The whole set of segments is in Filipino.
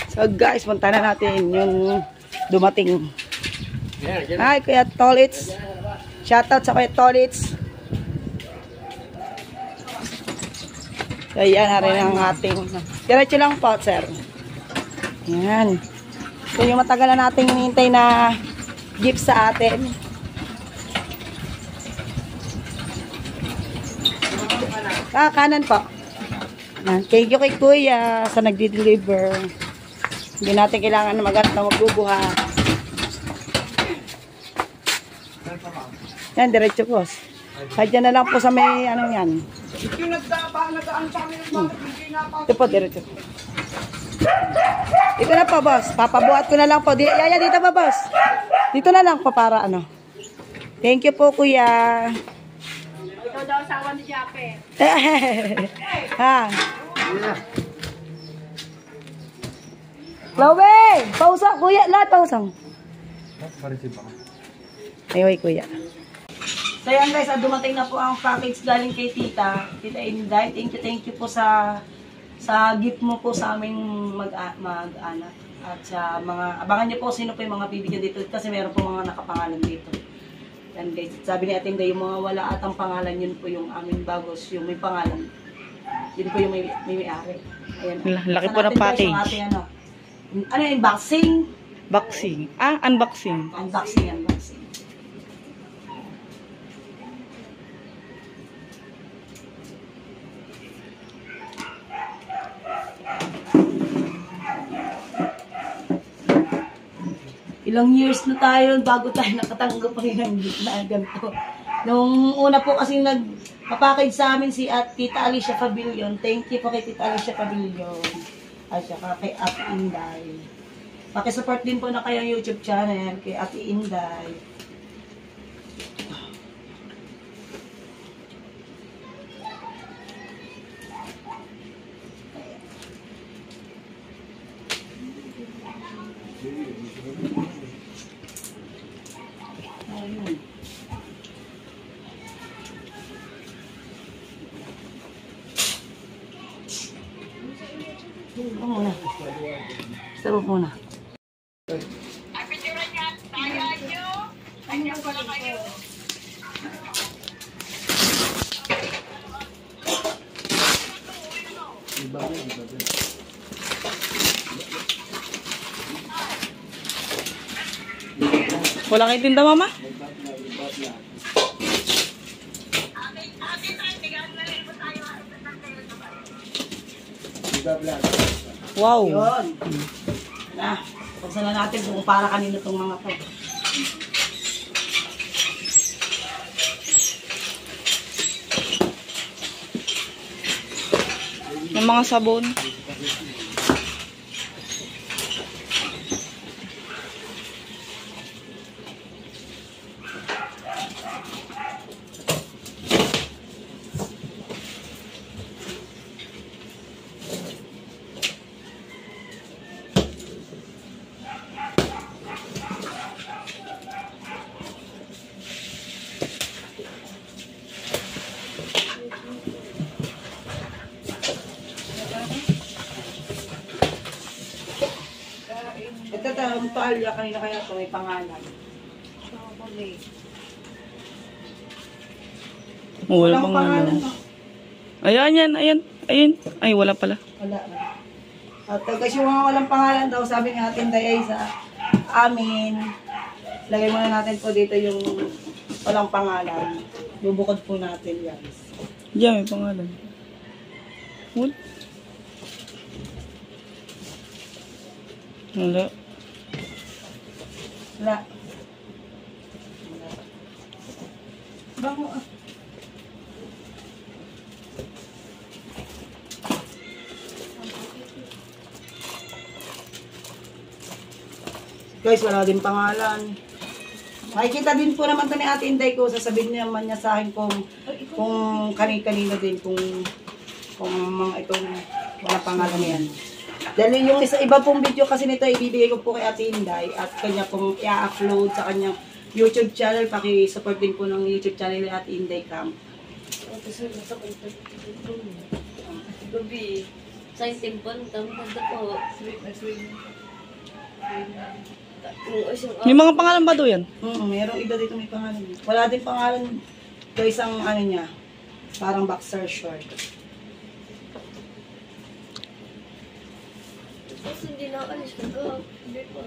So guys, punta na natin yung dumating. Hi, Kuya Tolits. Shoutout sa Kuya Tolits. So yan na rin ang ating. Diretso lang po, sir. Yan. So yung matagal na nating hinihintay na gift sa atin. Kanan po. Thank you kay Kuya sa nagdi-deliver. Hindi natin kailangan na mag-arat na magbubuhat. Yan, diretso po. Sadya na lang po sa may ano yan. Ito po, diretso. Ito na po, boss. Papabuhat ko na lang po. Yaya, dito pa, boss. Dito na lang po para ano. Thank you po, Kuya. Ikaw daw asawa ni Japet. Ha. Chloe! Pausang, Kuya. Lahat pausang. Ay, Kuya. So yan guys, dumating na po ang package galing kay Tita Inday. Thank you po sa gift mo po sa aming mag-anak. At sa mga, abangan niyo po sino po yung mga bibigyan dito kasi meron po mga nakapangalan dito. Yan guys, sabi ni Ate Inday, yung mga wala atang pangalan, yun po yung aming bagos, yung may pangalan. Yun po yung may-ari. Ayan. Laki po ng package. Ano yung unboxing? Boxing. Unboxing. Unboxing. Ilang years na tayo bago tayo nakatanggap ng ganito. Nung una po kasi nagpapackage sa amin si Tita Alicia Pavilion. Thank you po kay Tita Alicia Pavilion. At saka kay Ate Inday. Pakisupport din po na kayong YouTube channel kay Ate Inday. Ayun. Ito muna. Sarap muna. Apitiran niya, tayo nyo. Kanyang ko lang kayo. Wala kayo tinda, Mama? Wow. Yun. Na, buksan na natin kung para kanino itong mga to. Yung mga sabon. Ito ang paalya kanina kaya ito may pangalan. Wala pang ano. Ayan. Ay, wala pala. Wala na. At kasi yung mga walang pangalan daw, sabi ng ating dayay sa amin, lagay muna natin po dito yung walang pangalan. Bubukod po natin guys. Diyan, may pangalan. Wala. Wala. Wala. Bango ah. Guys, wala din pangalan. Makikita din po naman ito ni Ate Inday ko. Sasabihin naman niya sa akin kung kani-kanino din, kung mga itong wala pangalan yan. Dahil yung iba pong video kasi nito, ibibigay ko po kay Ate Inday at kanya pong i-upload sa kanyang YouTube channel. Paki-support din po ng YouTube channel ni Ate Inday Camp. Sa simple, dami ganda po. May mga pangalan ba doon yan? Merong iba dito may pangalan. Wala din pangalan to isang ano niya. Parang boxer short. Tapos hindi na alis ko. Hindi po.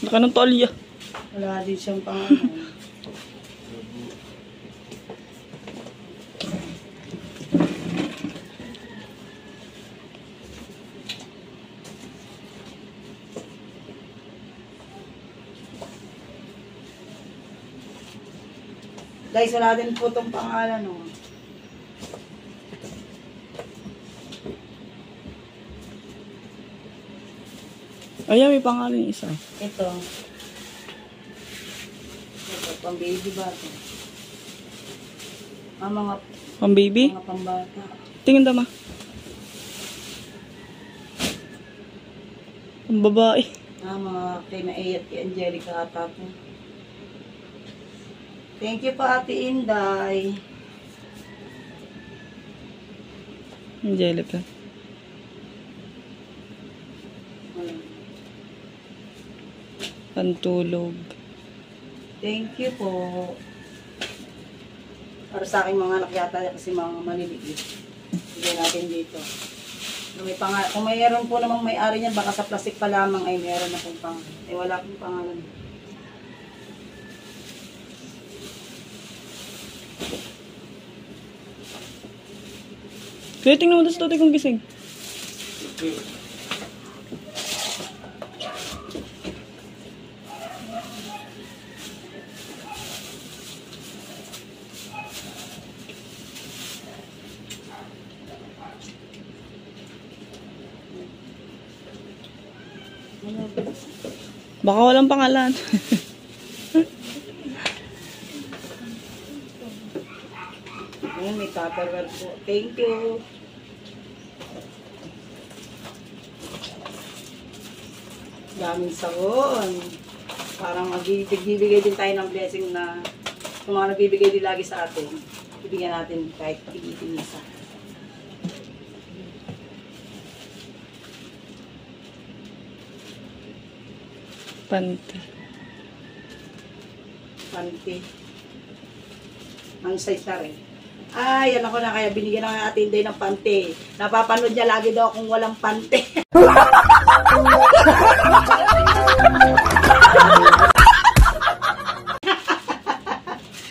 Naka ng tolya. Wala din siyang pangalan. Guys, wala din po itong pangalan, no? Ayan, may pangalan yung isa. Ito. Ito, pang baby ba ito? Mga Pang baby? pambata. Tingin dama. Ang babae. Mga kay Nae at kay Angelica ata po. Thank you pa, Ate Inday. Angelica. Pantulog. Thank you po. Para sa aking mga anak yata kasi mga maliliit. Bigyan natin dito. Kung mayroon po namang may-ari niyan, baka sa plastic pa lamang ay mayroon na pong pangalan. Eh wala pong pangalan. Kaya tingnan mo doon sa tote kong gising. Baka walang pangalan. Ayan, may tupperware po. Thank you. Daming sabon. Parang magbibigay din tayo ng blessing na kung mga nagbibigay din lagi sa atin, ibigyan natin kahit pigitin isa. Pante. Panty. Ang size na rin. Ay, alam ko na kaya binigyan ng atin din ng panty. Napapanood niya lagi daw kung walang panty.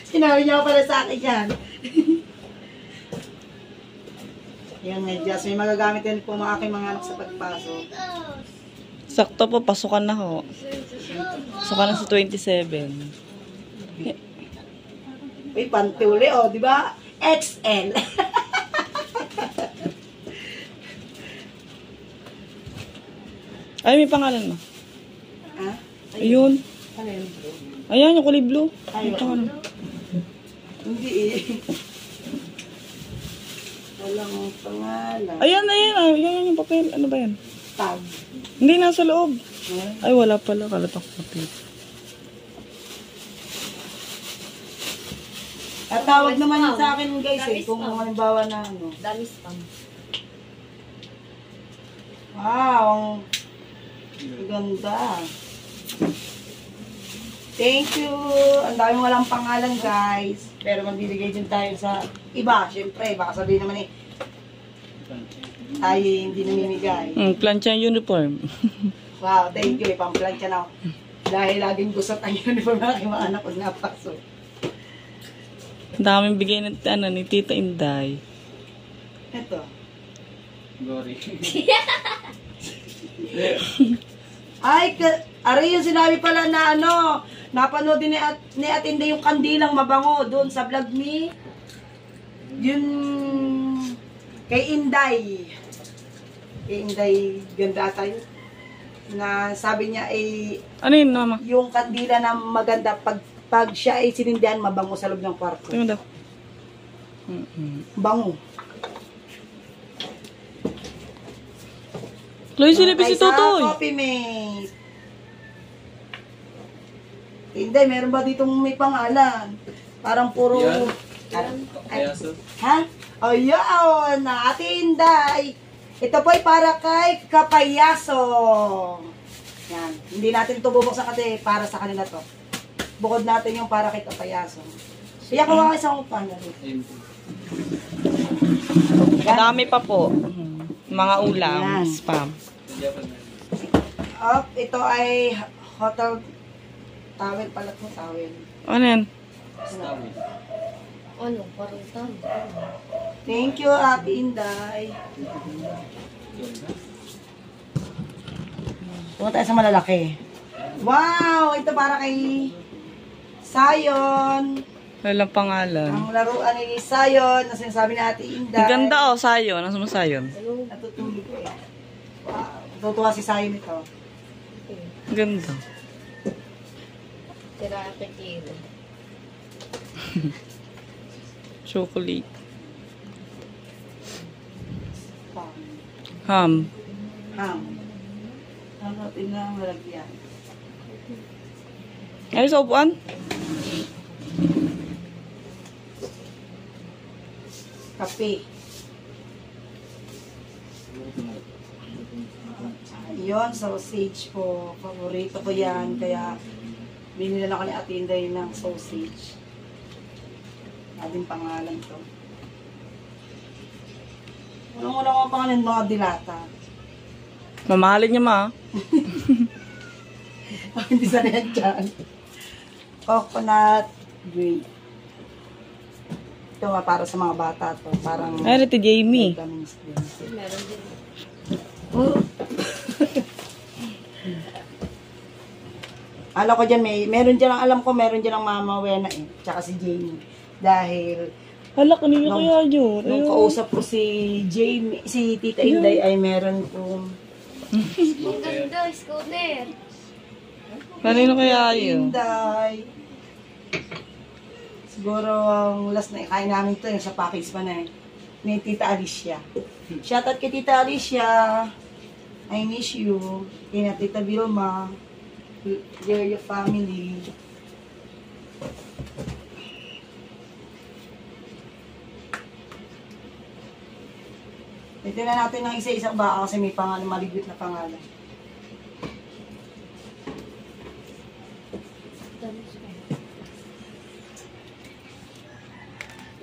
Sinabi niya pala sa akin yan. Yan nga, Jess. May magagamit din po mga aking mga anak sa pagpasok. Sakto po, pasukan na ho. Pasukan na sa 27. Uy, panty uli, oh, di ba? XL. Ay, may pangalan mo. Ha? Ayun. Ano yun? Ayan, yung kulay blue. Ay, May pangalan. hindi eh. Walang pangalan. Ayan, ayan. Ayan yung papel. Ano ba yan? Tag. Hindi, nasa loob. Huh? Ay, wala pala. Kalatak papel. At tawag naman yun sa akin guys eh, kung halimbawa na ano. Dami spam. Wow, ang ganda. Thank you. Ang daming walang pangalan guys. Pero magbibigay din tayo sa iba. Siyempre, baka sabihin naman eh, tayo hindi namimigay. Plancha yung uniform. Wow, thank you. Ipamplansya na ako. Dahil laging gusot ang uniform ng aking mga anak pag napasok. Ang daming bigay ni Tita Inday. Ito. Glory. Ay, aray yung sinabi pala na ano, napanood din ni Atinde yung kandilang mabango doon sa vlog ni yun kay Inday. Kay Inday, ganda tayo. Na sabi niya ay Ano yun, mama? yung kandila na maganda pag siya ay sinindihan mabango sa loob ng kwarto. Tingnan daw. Bango. Chloe, silipin si Sa Totoy. Coffee Mate. Hindi, meron ba ditong may pangalan? Parang puro Yan. Payaso. Ha? O yun, Ate Inday. Ito po ay para kay Kapayaso. Yan. Hindi natin ito bubuksan kasi para sa kanila to. Bukod natin yung para kay Kapayaso. Kaya kuha kayo sa upan. Ayun po. Madami pa po. Mga ulam. Yan. Spam. Japan na. Up, ito ay hotel towel pala po, towel. Ano yan? Stawi. Ano, parang tama. Thank you, Ate Inday. Punta tayo sa malalaki. Wow! Ito para kay Sayon. Walang pangalan. Ang laruan ni Sayon na sinasabi ni Ate Inday. Ang ganda oh, sayon. Nasa mo sayon? Natutulog ko eh. Wow. Natutuwa si Sayon ito. Ang ganda. Tira ka kilo. Chocolate. Ham. Ham. Ang natin na malagyan. Ay, sa upuan? Kape. Yun, sausage po. Paborito ko yan. Kaya, binili na ako ni Ate Inday ng sausage. Ating pangalan to. Walang mga pangalan, mga dilata. Mamahalin niya ma. Hindi sa yan dyan. Coconut grape. Ito nga para sa mga bata to. Parang... Ay, ito Jamie. vitamins din. Meron din. Alam ko dyan, meron dyan ang alam ko, meron dyan ang Mama Wena eh. Tsaka si Jamie. Dahil, Hala, kanina kaya yun. nung kausap ko si Jamie, si Tita Inday ay meron kong Ang ganda, scooter. Kanina kaya yun. Inday. Siguro ang last na ikain namin to, yung sa package pa na eh. Ni Tita Alicia. Shoutout kay Tita Alicia. I miss you. Kina Tita Vilma. Your family. Tignan natin ng isa-isang baka kasi may pangalan, maligwit na pangalan.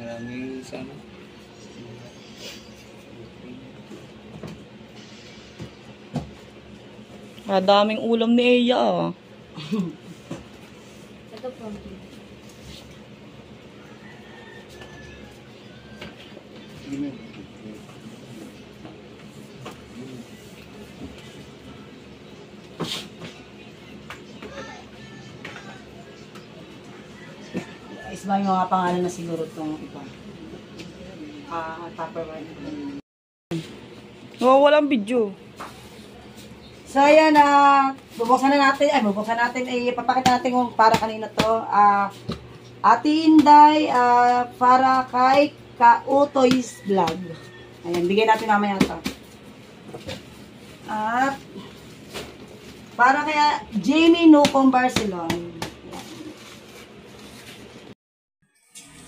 Maraming sana. Daming ulam ni Eya ah. Ito po. Isba yung mga pangalan na siguro itong iba. Tupperware. Oh, walang video. So, ayan bubuksan natin, ipapakita natin kung para kanina to. Ate Inday, para kay Kautoy's Vlog. Ayan, bigay natin mamaya ito. At, para kay Jamie Nucong Barcelona. Ayan.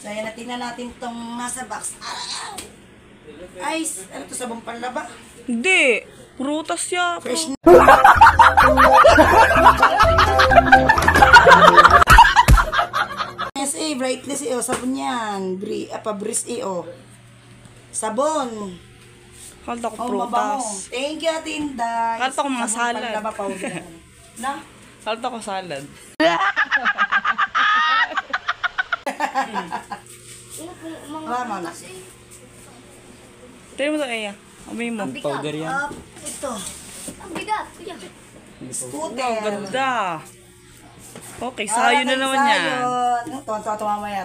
So, ayan, tingnan natin itong nasa box. Ay, ano to, sabong panlaba? Hindi. Prutas siya. Fresh na. SA, brightness sabon yan. Breeze sabon. Kalta ko Mabango. prutas. Thank you, Ate Inday. Kalta ko mga Sabon salad. panlaba powder. Na? Kalta ko salad. Mama na. Tignan mo to Eya. Amay mo. Powder yan. Ito. Ang bigat, kuya. Scooter. Ang ganda. Okay, sayo na naman yan. Tuwa mamaya.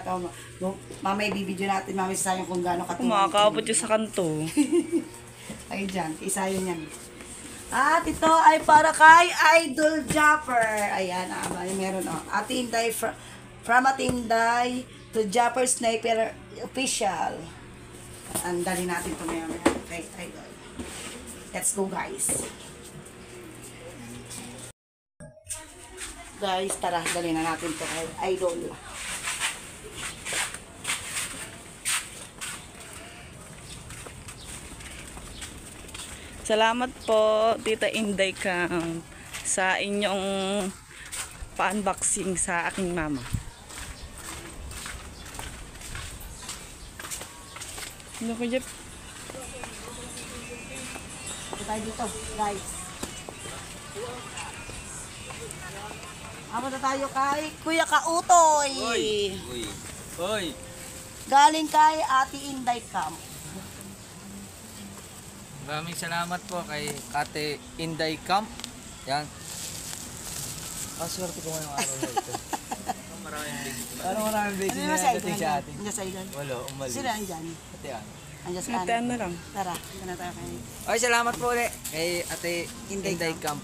Mamaya ibibidyo natin. Mamaya sasayon kung gaano Kung katulong. makakaabot yun sa kanto. Ay, dyan. Isayo niyan. At ito ay para kay Idol Japper. Ayan, meron Ate Inday, from Ate Inday to Japper Sniper Official. Andali natin ito maya. Okay, Idol. Let's go, guys. Guys, tara, dali na natin ito kay Idol. Salamat po, Tita Inday Camp, sa inyong pa-unboxing sa aking mama. Ano ko, Jeff? Tayo dito, guys. Ako na tayo kay Kuya Kautoy. Uy. Galing kay Ate Inday Camp. Maraming salamat po kay Ate Inday Camp. Yan. Swerte ko ngayong araw na ito. Maraming basic. Parang maraming basic Ano na sa nadating sa atin. Andiyan sa ilan. Wala, umalis. Sila andyan. Ate yan. Andyan sa Nataan na lang. Tara, ito na tayo kay... Okay, salamat po ulit kay Ate Inday Camp.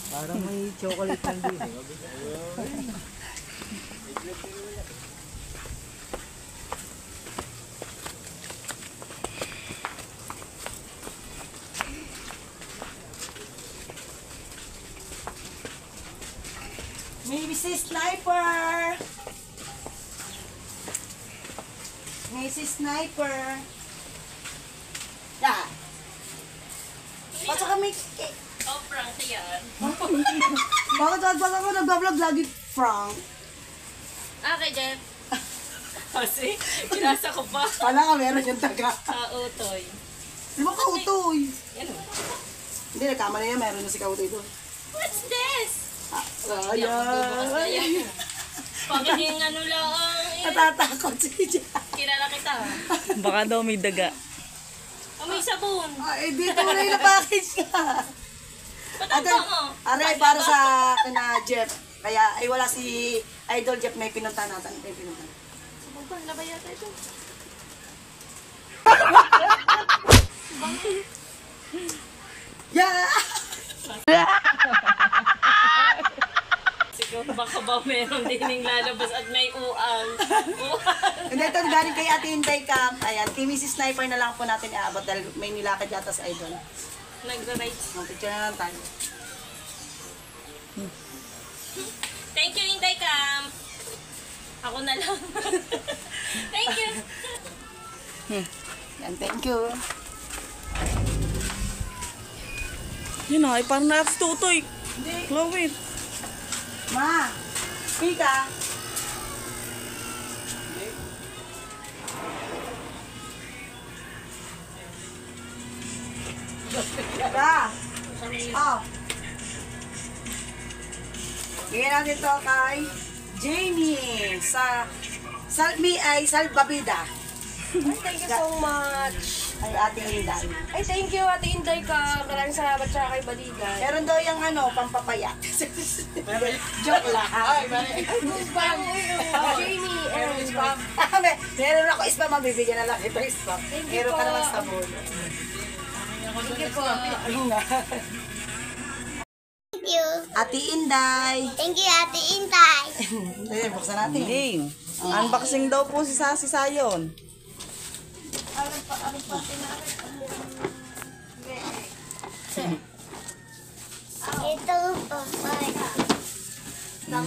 Parang may chocolate lang din. Mrs. Sniper! Mrs. Sniper! Yeah. Pasok kami. Oh, Frank, yan. Bakit ako nag-vlog lagi, Frank? Okay, Jeff. Kasi, pinasa ko pa Wala ka, meron yung taga. sa utoy. Di ba Kautoy? Yan. Hindi, nagkamali niya, meron na si Kautoy doon. What's this? Ayan. Bakit yung ano lang, Natatakot si Jan. kilala kita. Baka daw may daga. May sabon. Ay, dito mo na yung package ka. Patanda mo. Aray, para sa kina Jeff. Kaya, ay wala si Idol Jeff, may pinunta natin. May pinunta. Sabon, labay yata ito. Yeah! Siguro baka ba meron din yung lalabas at may uang. Hindi, ito galing kay Ate Inday Camp. Ayan, Team Mrs. Sniper na lang po natin iabot dahil may nilakad yata sa Idol. Nagra-rights. Picture na lang tayo. Thank you, Inday Camp. Ako na lang. Thank you. Yan, thank you. Yun na, ay parang na si Tutoy. Chloe. Ma, Pika. Tara. Oh. Bigyan natin to kay Jamie sa Salmi ay Salbabida. Thank you so much. Ay Ate Inday. Ay, thank you, Ate Inday ka. Maraming salamat siya kay Baligan. Meron daw yung ano, pampapaya. Joke lang. Spam. Jamie. Spam. Meron ako spam, mabibigyan na lang ito spam. Meron ka naman sabon. Thank you po. Ayun nga. Thank you. Ate Inday. Thank you, Ate Inday. Ayun, buksan natin. Ding. Unboxing daw po si Sasi Sayon. Ito po.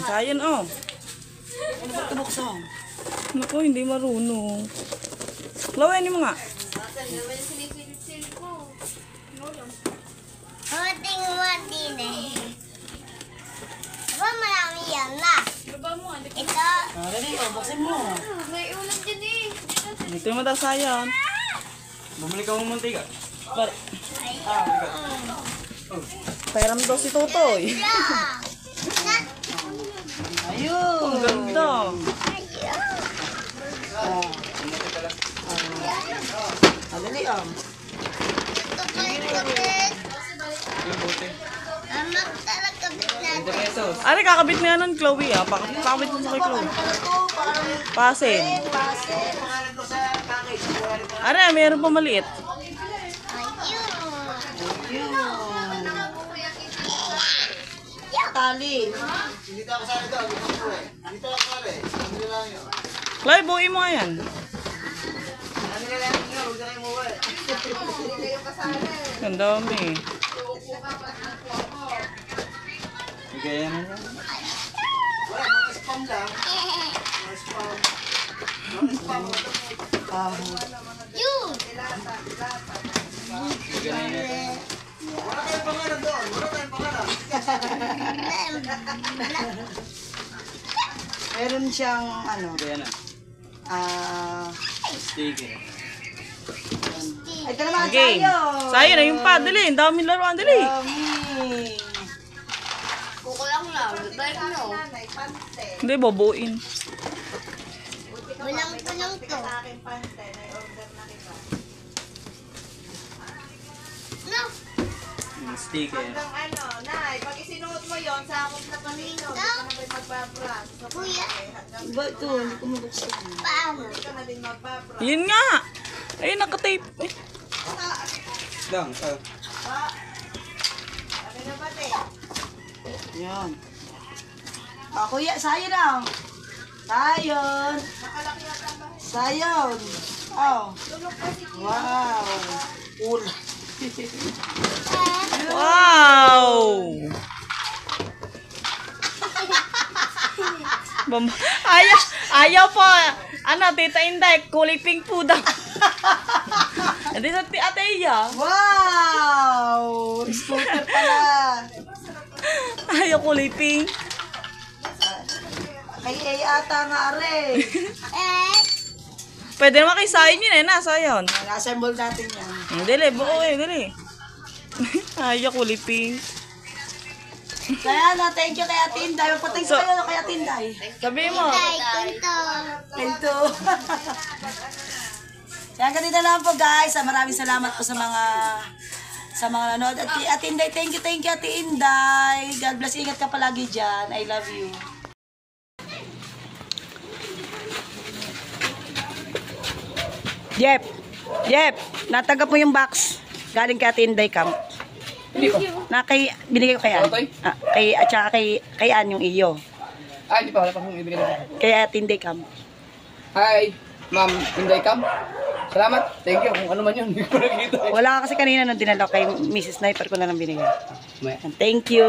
Sayon, oh. Ano ba ito buksan? Naku, hindi marunong. Chloe, ano mo nga? Mating eh. Diba marami yan na? Ito. Dali, buksan mo. May ulam dyan eh. Ito mo daw Sayon. Bumili ka ng mantika. Pairam daw si Tutoy. Ayun. Ang ganda. Dali, Amak talaga bitlan. 20 pesos. Ari, kakabit mo yan ng Chloe, ah. Pakabit mo sa kay Chloe. Pasin. Ari, mayroon pa maliit. Tali. Chloe, buuin mo nga yan. Ang dami. Gaya na yan. Yun! Meron siyang ano, Sticker. ito naman, Okay. sayo. Sayo na yung pa. Dali. Ang daming laruan. Dali. Dami. Kukulang lang. Balik no. Hindi, bobuin. Walang kulang to. No. Sticker. Pag isinuot mo yon sakop na panino, hindi ka na rin magbabras. Kuya. Ba ito, hindi ko mabuksan. Paano? Hindi ka na din magbabras. Yun nga. Ayun, nakatape. Eh. Lang. Sabi na ba, te? Yan. Kuya, sayo lang. Sayon. Sayon. Oh. Wow. Ula. Wow! Ayaw po. Ano, Tita Inday, kulay pink po daw. Hindi sa Ate Iya. Wow! Scooter pala. Ayaw kulay pink. Kay A ata nga rin. Pwede naman kay Sayon yun eh. Sayon. Nasa-assemble natin yan. Dali, buo eh. Dali. Ayaw kulay pink. Kaya na, thank you kay Ate Inday. Magpa-thank you kayo kay Ate Inday. Sabi mo. Ito. Kaya ganito lang po guys. Maraming salamat po sa mga nanood. At Ate Inday, thank you Ate Inday. God bless, ingat ka palagi dyan. I love you. Jep, natanggap mo yung box. Galing kay Ate Inday Camp. Hindi ko. Binigay ko kay Ann. At saka kay Ann yung iyo. Hindi pa. Wala pa kong ibigay na. Kay Ate Inday Camp. Hi, Ma'am Inday Cam. Salamat. Thank you. Kung ano man yun, hindi ko nakita. Wala ka kasi kanina nung dinala ko kay Mrs. Sniper ko na lang binigay. May Thank you.